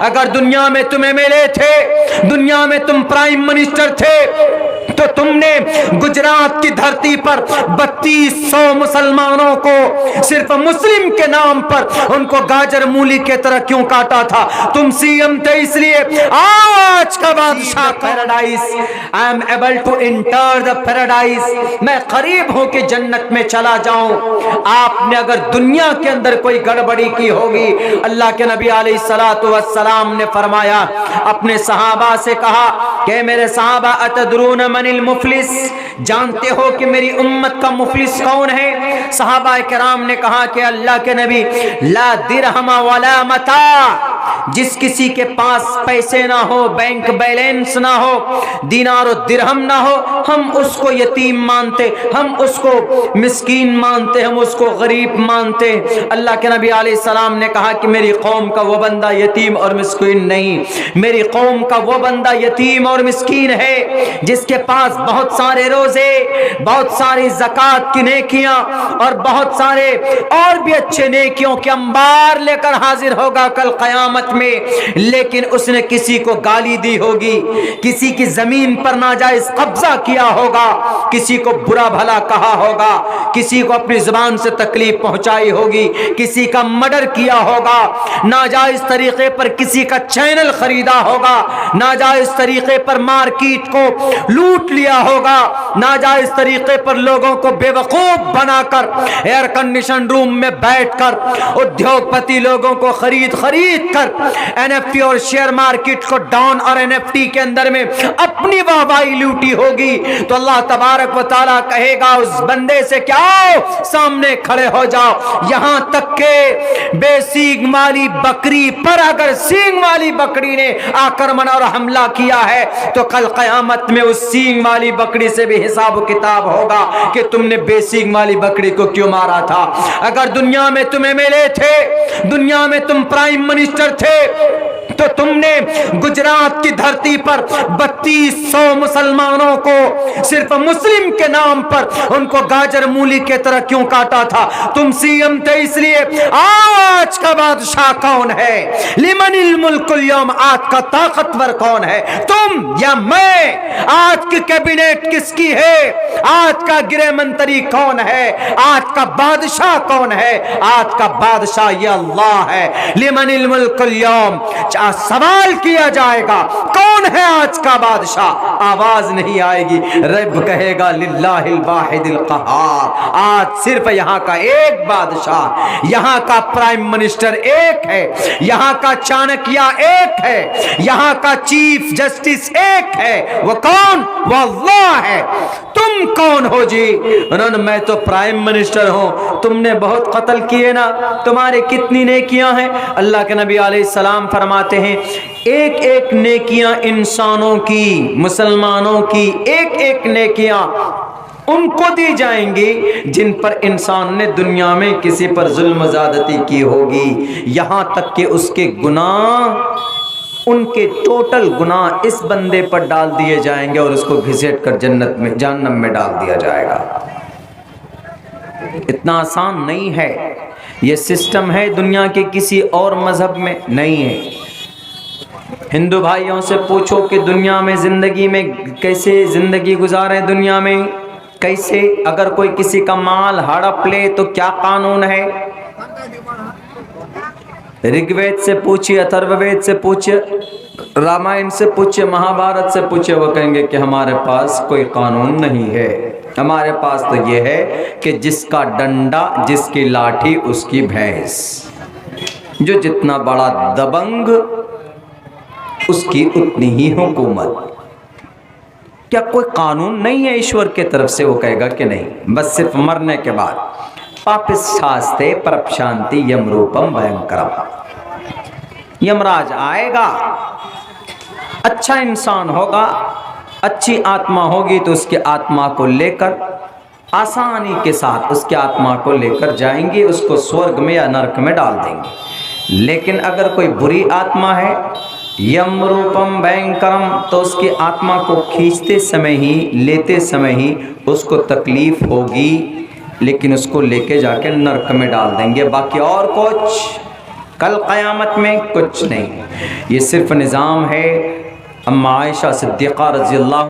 अगर दुनिया में तुम्हें मिले थे, दुनिया में तुम प्राइम मिनिस्टर थे, तो तुमने गुजरात की धरती पर 3200 मुसलमानों को सिर्फ मुस्लिम के नाम पर उनको गाजर मूली के तरह क्यों काटा था? तुम सीएम थे इसलिए आज का बादशाह paradise, I am able to enter the paradise, मैं करीब हूं कि जन्नत में चला जाऊं। आपने अगर दुनिया के अंदर कोई गड़बड़ी की होगी, अल्लाह के नबी अलैहिस्सलातु वस्सलाम ने फरमाया, अपने सहाबा से कहा कि मेरे सहाबा अतदरून मनिल मुफलिस, जानते हो कि मेरी उम्मत का मुफलिस कौन है? सहाबा किराम ने कहा कि अल्लाह के नबी, ला दिरहम वला मता, जिस किसी के पास पैसे ना हो, बैंक बैलेंस ना हो, दीनार और दिरहम ना हो, हम उसको यतीम मानते, हम उसको मिस्कीन मानते, हम उसको गरीब मानते। अल्लाह के नबी अलैहि सलाम ने कहा कि मेरी कौम का वो बंदा यतीम और मिस्कीन नहीं, मेरी कौम का वो बंदा यतीम और मिस्कीन है जिसके पास बहुत सारे रोजे, बहुत सारी ज़कात की नेकियां और बहुत सारे और भी अच्छे नेकियों के अंबार लेकर हाजिर होगा कल क़यामत में, लेकिन उसने किसी को गाली दी होगी, किसी की जमीन पर नाजायज कब्जा किया होगा, किसी को बुरा भला कहा होगा, किसी को अपनी जुबान से तकलीफ पहुंचाई होगी, किसी का मर्डर किया होगा, नाजायज तरीके पर किसी का चैनल खरीदा होगा, नाजायज तरीके पर मार्केट को लूट लिया होगा, नाजायज तरीके पर लोगों को बेवकूफ बनाकर एयर कंडीशन रूम में बैठकर उद्योगपति लोगों को खरीद कर एनएफटी और शेयर मार्केट को डाउन और एनएफटी के अंदर में अपनी वाहवाही लूटी होगी, तो अल्लाह तबारक व तआला कहेगा उस बंदे से क्या, आओ सामने खड़े हो जाओ। यहां तक के बेसींग वाली बकरी पर अगर सींग वाली बकरी ने आक्रमण और हमला किया है तो कल क़यामत में उस सींग वाली बकरी से भी हिसाब किताब होगा कि तुमने बेसींग वाली बकरी को क्यों मारा था। अगर दुनिया में तुम्हें मिले थे, दुनिया में तुम प्राइम मिनिस्टर थे, तो तुमने गुजरात की धरती पर 3200 मुसलमानों को सिर्फ मुस्लिम के नाम पर उनको गाजर मूली के तरह क्यों काटा था? तुम सीएम थे इसलिए आज का बादशाह कौन है? लिमनिल मुल्कुल यौम, आज का ताकतवर कौन है, तुम या मैं? आज की कैबिनेट किसकी है? आज का गृह मंत्री कौन है? आज का बादशाह कौन है? आज का बादशाह ये अल्लाह है। लिमनिल मुल्कुल यौम, सवाल किया जाएगा कौन है आज का बादशाह, आवाज नहीं आएगी, रब कहेगा लिल्लाहिल वाहिदिल क़हार, आज सिर्फ यहाँ का एक बादशाह, यहाँ का प्राइम मिनिस्टर एक है, यहाँ का चाणक्य एक है, यहाँ का चीफ जस्टिस एक है। वो कौन? वो अल्लाह है। तुम कौन हो जी? उन्होंने, मैं तो प्राइम मिनिस्टर हूं, तुमने बहुत कत्ल किए ना, तुम्हारे कितनी नेकियां हैं? अल्लाह के नबी अलैहिस्सलाम फरमाते हैं, एक एक नेकियां इंसानों की, मुसलमानों की एक एक नेकियां उनको दी जाएंगी जिन पर इंसान ने दुनिया में किसी पर जुल्म ज़्यादती की होगी, यहां तक कि उसके गुनाह, उनके टोटल गुनाह इस बंदे पर डाल दिए जाएंगे और उसको घसीट कर जन्नत में, जहन्नम में डाल दिया जाएगा। इतना आसान नहीं है। यह सिस्टम है दुनिया के किसी और मजहब में नहीं है। हिंदू भाइयों से पूछो कि दुनिया में जिंदगी में कैसे जिंदगी गुजारें, दुनिया में कैसे, अगर कोई किसी का माल हड़प ले तो क्या कानून है? ऋग्वेद से पूछिए, अथर्ववेद से पूछिए, रामायण से पूछिए, महाभारत से पूछिए, वो कहेंगे कि हमारे पास कोई कानून नहीं है। हमारे पास तो ये है कि जिसका डंडा, जिसकी लाठी, उसकी भैंस, जो जितना बड़ा दबंग उसकी उतनी ही हुकूमत। क्या कोई कानून नहीं है ईश्वर के तरफ से? वो कहेगा कि नहीं, बस सिर्फ मरने के बाद पापिस शास्ते परपशांति यम रूपम भयंकरम, यमराज आएगा, अच्छा इंसान होगा, अच्छी आत्मा होगी तो उसकी आत्मा को लेकर आसानी के साथ उसकी आत्मा को लेकर जाएंगे, उसको स्वर्ग में या नरक में डाल देंगे। लेकिन अगर कोई बुरी आत्मा है, यम रूपम भयंकरम, तो उसकी आत्मा को खींचते समय ही, लेते समय ही उसको तकलीफ होगी, लेकिन उसको लेके जाके नरक में डाल देंगे। बाकी और कुछ कल क़यामत में कुछ नहीं। ये सिर्फ निज़ाम है। अम्मा आयशा सिद्दीक़ा रज़ी अल्लाह